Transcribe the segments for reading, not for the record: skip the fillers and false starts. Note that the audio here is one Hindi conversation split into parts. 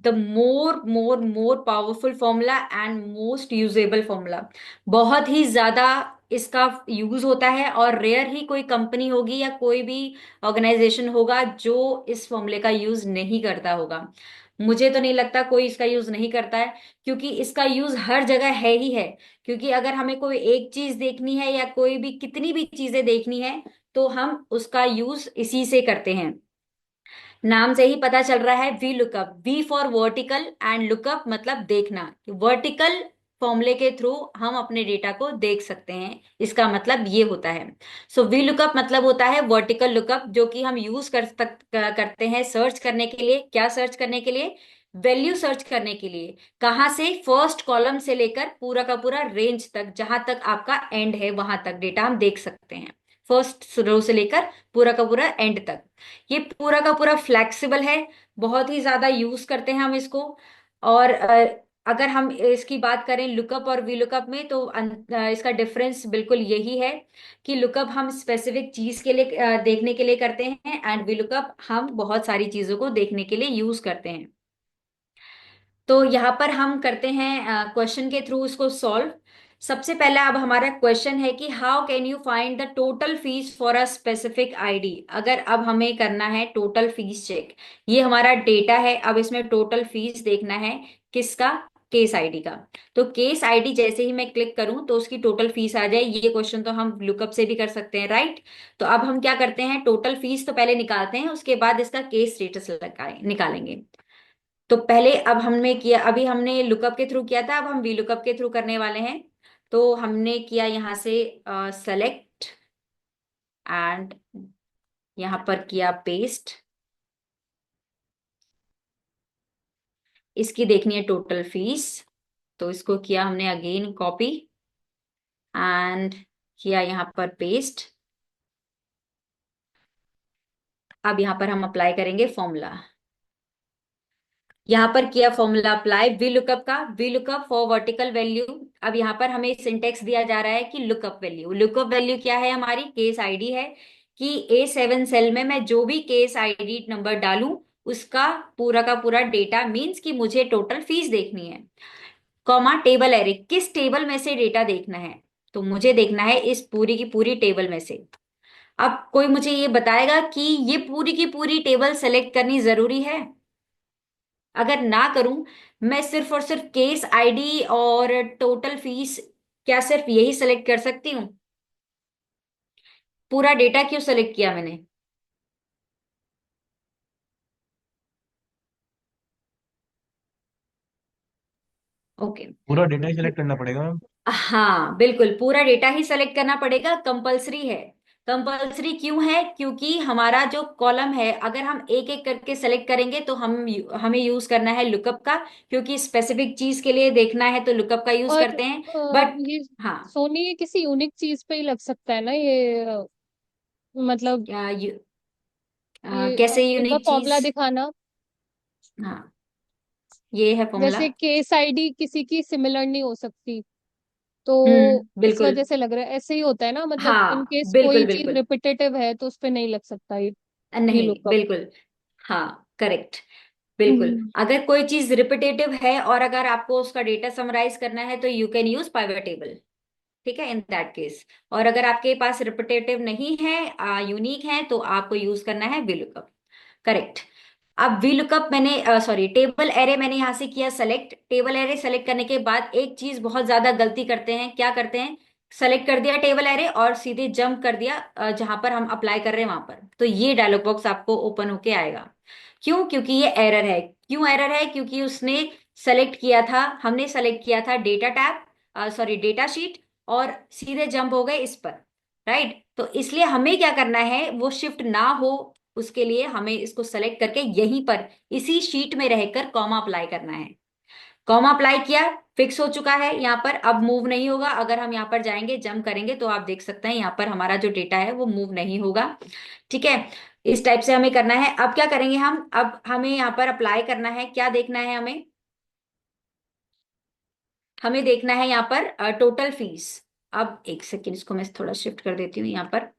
The more more more powerful formula and most usable formula. बहुत ही ज्यादा इसका यूज होता है, और रेयर ही कोई कंपनी होगी या कोई भी ऑर्गेनाइजेशन होगा जो इस फॉर्मूले का यूज नहीं करता होगा। मुझे तो नहीं लगता कोई इसका यूज नहीं करता है, क्योंकि इसका यूज हर जगह है ही है। क्योंकि अगर हमें कोई एक चीज देखनी है या कोई भी कितनी भी चीजें देखनी है, तो हम उसका यूज इसी से करते हैं। नाम से ही पता चल रहा है, V lookup, V for vertical and lookup मतलब देखना। वर्टिकल फॉर्मूले के थ्रू हम अपने डेटा को देख सकते हैं, इसका मतलब ये होता है। सो वी लुकअप मतलब होता है वर्टिकल लुकअप, जो कि हम यूज करते हैं सर्च करने के लिए। क्या सर्च करने के लिए? वैल्यू सर्च करने के लिए। कहाँ से? फर्स्ट कॉलम से लेकर पूरा का पूरा रेंज तक, जहां तक आपका एंड है वहां तक डेटा हम देख सकते हैं। फर्स्ट रो से लेकर पूरा का पूरा एंड तक। ये पूरा का पूरा फ्लेक्सिबल है, बहुत ही ज्यादा यूज करते हैं हम इसको। और अगर हम इसकी बात करें लुकअप और वी लुकअप में, तो इसका डिफरेंस बिल्कुल यही है कि लुकअप हम स्पेसिफिक चीज के लिए देखने के लिए करते हैं, एंड वी लुकअप हम बहुत सारी चीजों को देखने के लिए यूज करते हैं। तो यहाँ पर हम करते हैं क्वेश्चन के थ्रू इसको सॉल्व। सबसे पहला अब हमारा क्वेश्चन है कि how can you find the total fees for a specific ID. अगर अब हमें करना है टोटल फीस चेक, ये हमारा डेटा है, अब इसमें टोटल फीस देखना है। किसका? केस आईडी का। तो केस आईडी जैसे ही मैं क्लिक करूं तो उसकी टोटल फीस आ जाए। ये क्वेश्चन तो हम लुकअप से भी कर सकते हैं, राइट? तो अब हम क्या करते हैं, टोटल फीस तो पहले निकालते हैं, उसके बाद इसका केस स्टेटस लगाए निकालेंगे। तो पहले अब हमने किया, अभी हमने लुकअप के थ्रू किया था, अब हम वी लुकअप के थ्रू करने वाले हैं। तो हमने किया यहां से सेलेक्ट, एंड यहां पर किया पेस्ट। इसकी देखनी है टोटल फीस, तो इसको किया हमने अगेन कॉपी, एंड किया यहां पर पेस्ट। अब यहां पर हम अप्लाई करेंगे फॉर्मूला। यहाँ पर किया फॉर्मूला अप्लाई वी लुकअप का, V lookup for vertical value. अब यहाँ पर हमें सिंटेक्स दिया जा रहा है कि लुकअप वैल्यू, लुकअप वैल्यू क्या है? हमारी केस आईडी है, कि A7 सेल में मैं जो भी केस आईडी नंबर डालूं, उसका पूरा का पूरा डेटा, मींस कि मुझे टोटल फीस देखनी है। कॉमा टेबल एरे, किस टेबल में से डेटा देखना है? तो मुझे देखना है इस पूरी की पूरी टेबल में से। अब कोई मुझे ये बताएगा कि ये पूरी की पूरी टेबल सेलेक्ट करनी जरूरी है? अगर ना करूं, मैं सिर्फ और सिर्फ केस आईडी और टोटल फीस, क्या सिर्फ यही सेलेक्ट कर सकती हूँ? पूरा डेटा क्यों सेलेक्ट किया मैंने? ओके। पूरा डेटा ही सिलेक्ट करना पड़ेगा मैम। हाँ बिल्कुल, पूरा डेटा ही सेलेक्ट करना पड़ेगा, कंपलसरी है। कंपलसरी क्यों है? क्योंकि हमारा जो कॉलम है, अगर हम एक एक करके सेलेक्ट करेंगे तो हमें यूज करना है लुकअप का, क्योंकि स्पेसिफिक चीज के लिए देखना है तो लुकअप का यूज और करते हैं। बट ये हाँ, सोनी, ये किसी यूनिक चीज पे ही लग सकता है ना ये? मतलब ये कैसे एक बार यूनिक चीज? फॉर्मूला दिखाना। हाँ, ये है फॉर्मूला। जैसे केस आईडी किसी की सिमिलर नहीं हो सकती, तो इस बिल्कुल। वजह से लग रहा है ऐसे ही होता है ना, मतलब इन हाँ केस बिल्कुल कोई चीज बिल्कुल। रिपीटेटिव है तो उस पे नहीं लग सकता ये वी नहीं लुकअप। बिल्कुल। हाँ करेक्ट। बिल्कुल। हम्म। अगर कोई चीज रिपीटेटिव है और अगर आपको उसका डेटा समराइज करना है, तो you can use pivot table. ठीक है, इन दैट केस। और अगर आपके पास रिपीटेटिव नहीं है, यूनिक है, तो आपको यूज करना है VLOOKUP। करेक्ट। अब VLOOKUP मैंने, सॉरी, टेबल एरे मैंने यहां से किया सेलेक्ट। टेबल एरे सेलेक्ट करने के बाद एक चीज बहुत ज्यादा गलती करते हैं, क्या करते हैं? सेलेक्ट कर दिया टेबल एरे और सीधे जंप कर दिया जहां पर हम अप्लाई कर रहे हैं वहां पर, तो ये डायलॉग बॉक्स आपको ओपन होके आएगा। क्यों? क्योंकि ये एरर है। क्यों एरर है? क्योंकि उसने सेलेक्ट किया था, हमने सेलेक्ट किया था data tab, sorry data sheet, और सीधे जंप हो गए इस पर। राइट? तो इसलिए हमें क्या करना है, वो शिफ्ट ना हो, उसके लिए हमें इसको सेलेक्ट करके यहीं पर इसी शीट में रहकर कॉमा अप्लाई करना है। कॉमा अप्लाई किया, फिक्स हो चुका है यहाँ पर, अब मूव नहीं होगा। अगर हम यहाँ पर जाएंगे जंप करेंगे तो आप देख सकते हैं यहाँ पर हमारा जो डेटा है वो मूव नहीं होगा। ठीक है, इस टाइप से हमें करना है। अब क्या करेंगे हम, अब हमें यहाँ पर अप्लाई करना है, क्या देखना है हमें? हमें देखना है यहाँ पर टोटल फीस। अब एक सेकेंड, इसको मैं थोड़ा शिफ्ट कर देती हूँ यहाँ पर।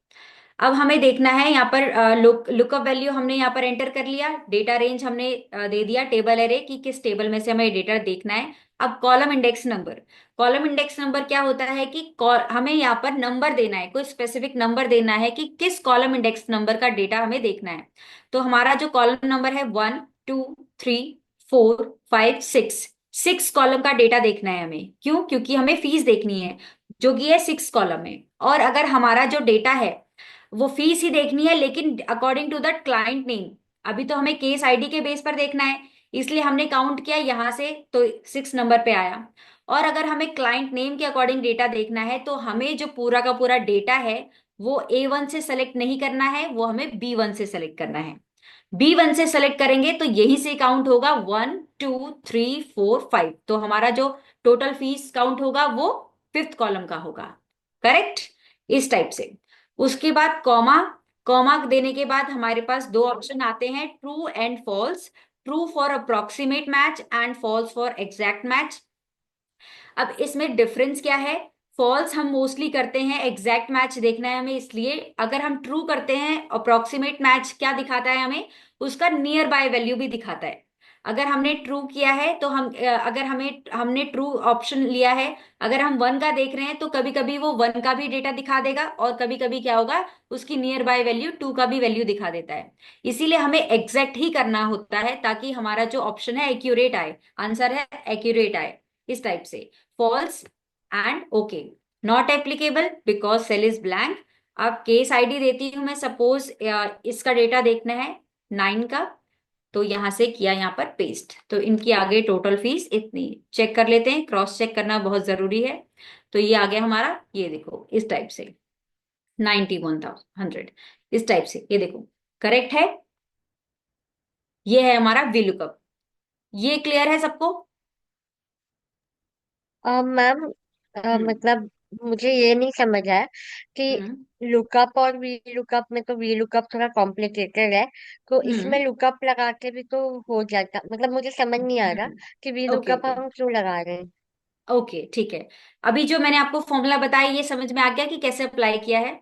अब हमें देखना है यहाँ पर लुकअप वैल्यू हमने यहाँ पर एंटर कर लिया, डेटा रेंज हमने दे दिया, टेबल एरे कि किस टेबल में से हमें डेटा देखना है। अब column index number, column index number क्या होता है कि हमें यहाँ पर नंबर देना है, कोई स्पेसिफिक नंबर देना है कि किस कॉलम इंडेक्स नंबर का डेटा हमें देखना है। तो हमारा जो कॉलम नंबर है 1 2 3 4 5 6, 6 कॉलम का डेटा देखना है हमें। क्यों? क्योंकि हमें फीस देखनी है जो कि है 6 कॉलम में। और अगर हमारा जो डेटा है वो फीस ही देखनी है, लेकिन according to the client name. अभी तो हमें केस आईडी के बेस पर देखना है, इसलिए हमने काउंट किया यहां से तो 6 नंबर पे आया। और अगर हमें क्लाइंट नेम के अकॉर्डिंग डेटा देखना है तो हमें जो पूरा का पूरा डेटा है वो A1 से सेलेक्ट नहीं करना है, वो हमें B1 से सेलेक्ट करना है। B1 से सेलेक्ट करेंगे तो यही से काउंट होगा 1 2 3 4 5, तो हमारा जो टोटल फीस काउंट होगा वो 5th कॉलम का होगा। करेक्ट? इस टाइप से। उसके बाद कॉमा, कॉमा देने के बाद हमारे पास दो ऑप्शन आते हैं, true and false. True for approximate match and false for exact match. अब इसमें डिफरेंस क्या है? फॉल्स हम मोस्टली करते हैं, एग्जैक्ट मैच देखना है हमें, इसलिए अगर हम ट्रू करते हैं, अप्रोक्सीमेट मैच क्या दिखाता है हमें? उसका नियर बाय वैल्यू भी दिखाता है। अगर हमने ट्रू किया है तो अगर हमने ट्रू ऑप्शन लिया है, अगर हम 1 का देख रहे हैं तो कभी कभी वो 1 का भी डेटा दिखा देगा, और कभी कभी क्या होगा, उसकी नियर बाय वैल्यू 2 का भी वैल्यू दिखा देता है। इसीलिए हमें एग्जैक्ट ही करना होता है ताकि हमारा जो ऑप्शन है एक्यूरेट आए, आंसर है एक्यूरेट आए। इस टाइप से। False and okay. Not applicable because cell is blank. अब केस आईडी देती हूं मैं, सपोज इसका डेटा देखना है 9 का, तो यहां से किया यहाँ पर पेस्ट, तो इनकी आ गई टोटल फीस इतनी। चेक कर लेते हैं, क्रॉस चेक करना बहुत जरूरी है। तो ये आ गया हमारा, ये देखो इस टाइप से 91,100, इस टाइप से, ये देखो करेक्ट है। ये है हमारा VLOOKUP। ये क्लियर है सबको? मैम, हम्म। मतलब मुझे ये नहीं समझ आया कि हम्म। लुकअप और वी लुकअप में तो वी लुकअप थोड़ा कॉम्प्लिकेटेड है, तो इसमें हम्म। लुकअप लगा के भी तो हो जाता, मतलब मुझे समझ नहीं आ रहा कि वी ओके लुकअप ओके हम क्यों लगा रहे हैं। ओके, ठीक है। अभी जो मैंने आपको फॉर्मूला बताया ये समझ में आ गया कि कैसे अप्लाई किया है?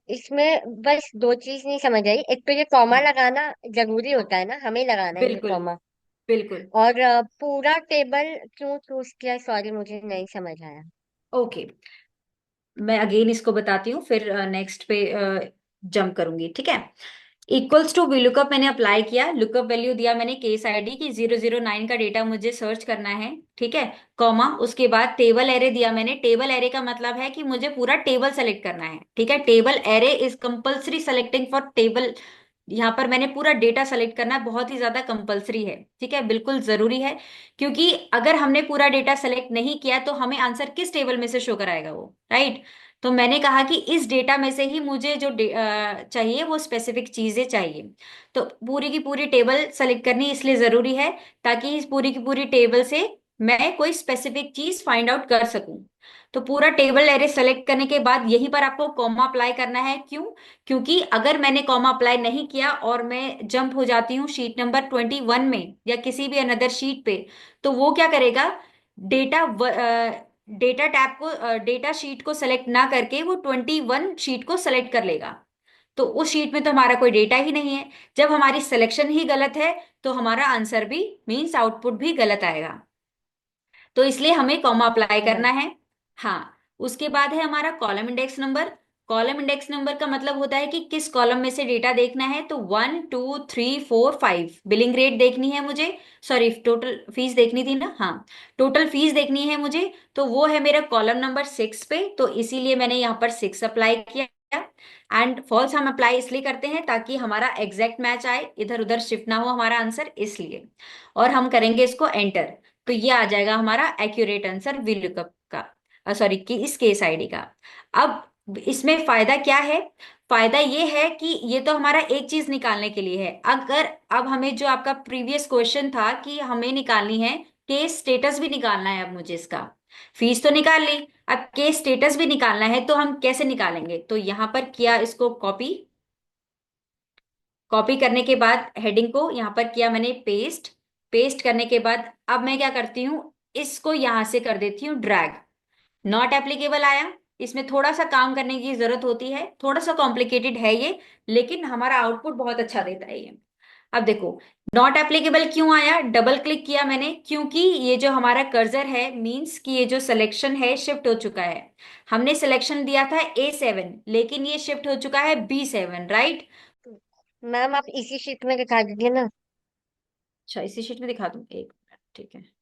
इसमें बस दो चीज नहीं समझ आई, एक तो ये कॉमा हाँ लगाना जरूरी होता है ना, हमें लगाना है ये बिल्कुल कॉमा। बिल्कुल। और पूरा टेबल क्यों चूज किया, सॉरी मुझे नहीं समझ आया। ओके, मैं अगेन इसको बताती हूँ, फिर नेक्स्ट पे जंप करूंगी, ठीक है। इक्वल्स टू वी लुकअप मैंने अप्लाई किया, लुकअप वैल्यू दिया मैंने केस आईडी की 009 का डेटा मुझे सर्च करना है, ठीक है। कॉमा, उसके बाद टेबल एरे दिया मैंने। टेबल एरे का मतलब है कि मुझे पूरा टेबल सेलेक्ट करना है, ठीक है। Table array is compulsory selecting for table. यहाँ पर मैंने पूरा डेटा सेलेक्ट करना बहुत ही ज्यादा कंपलसरी है, ठीक है, बिल्कुल जरूरी है। क्योंकि अगर हमने पूरा डेटा सेलेक्ट नहीं किया तो हमें आंसर किस टेबल में से शो कराएगा वो, राइट। तो मैंने कहा कि इस डेटा में से ही मुझे जो चाहिए वो स्पेसिफिक चीजें चाहिए। तो पूरी की पूरी टेबल सेलेक्ट करनी इसलिए जरूरी है ताकि इस पूरी की पूरी टेबल से मैं कोई स्पेसिफिक चीज फाइंड आउट कर सकूं। तो पूरा टेबल एरे सेलेक्ट करने के बाद यहीं पर आपको कॉमा अप्लाई करना है। क्यों? क्योंकि अगर मैंने कॉमा अप्लाई नहीं किया और मैं जंप हो जाती हूँ शीट नंबर 21 में या किसी भी अनदर शीट पे, तो वो क्या करेगा, डेटा डेटा टैब को, डेटा शीट को सेलेक्ट ना करके वो 21 शीट को सेलेक्ट कर लेगा। तो उस शीट में तो हमारा कोई डेटा ही नहीं है। जब हमारी सिलेक्शन ही गलत है तो हमारा आंसर भी, मीन्स आउटपुट भी गलत आएगा। तो इसलिए हमें कॉमा अप्लाई करना है। हाँ। उसके बाद है हमारा column index number. Column index number का मतलब होता है कि किस कॉलम में से डेटा देखना है। तो 1 2 3 4 5 बिलिंग रेट देखनी है मुझे, सॉरी टोटल फीस देखनी थी ना, हाँ टोटल फीस देखनी है मुझे। तो वो है मेरा कॉलम नंबर 6 पे, तो इसीलिए मैंने यहाँ पर 6 अप्लाई किया। एंड फॉल्स हम अप्लाई इसलिए करते हैं ताकि हमारा एग्जैक्ट मैच आए, इधर उधर शिफ्ट ना हो हमारा आंसर, इसलिए। और हम करेंगे इसको एंटर, तो ये आ जाएगा हमारा एक्यूरेट आंसर VLOOKUP का, सॉरी कि इस केस आईडी का। अब इसमें फायदा क्या है? फायदा ये है कि ये तो हमारा एक चीज निकालने के लिए है। अगर अब हमें जो आपका प्रीवियस क्वेश्चन था कि हमें निकालनी है केस स्टेटस भी निकालना है, अब मुझे इसका फीस तो निकाल ली, अब केस स्टेटस भी निकालना है, तो हम कैसे निकालेंगे? तो यहां पर किया इसको कॉपी, कॉपी करने के बाद हेडिंग को यहां पर किया मैंने पेस्ट। पेस्ट करने के बाद अब मैं क्या करती हूँ, इसको यहां से कर देती हूँ ड्रैग। नॉट एप्लीकेबल आया, इसमें थोड़ा सा काम करने की जरूरत होती है, थोड़ा सा कॉम्प्लिकेटेड है ये, लेकिन हमारा आउटपुट बहुत अच्छा देता है ये। अब देखो, नॉट एप्लीकेबल क्यों आया, डबल क्लिक किया मैंने, क्योंकि ये जो हमारा कर्सर है मींस कि ये जो सिलेक्शन है शिफ्ट हो चुका है। हमने सिलेक्शन दिया था A7, लेकिन ये शिफ्ट हो चुका है B7, राइट। मैम आप इसी शीट में दिखा दीजिए ना। अच्छा, इसी शीट में दिखा दूं, एक मिनट, ठीक है।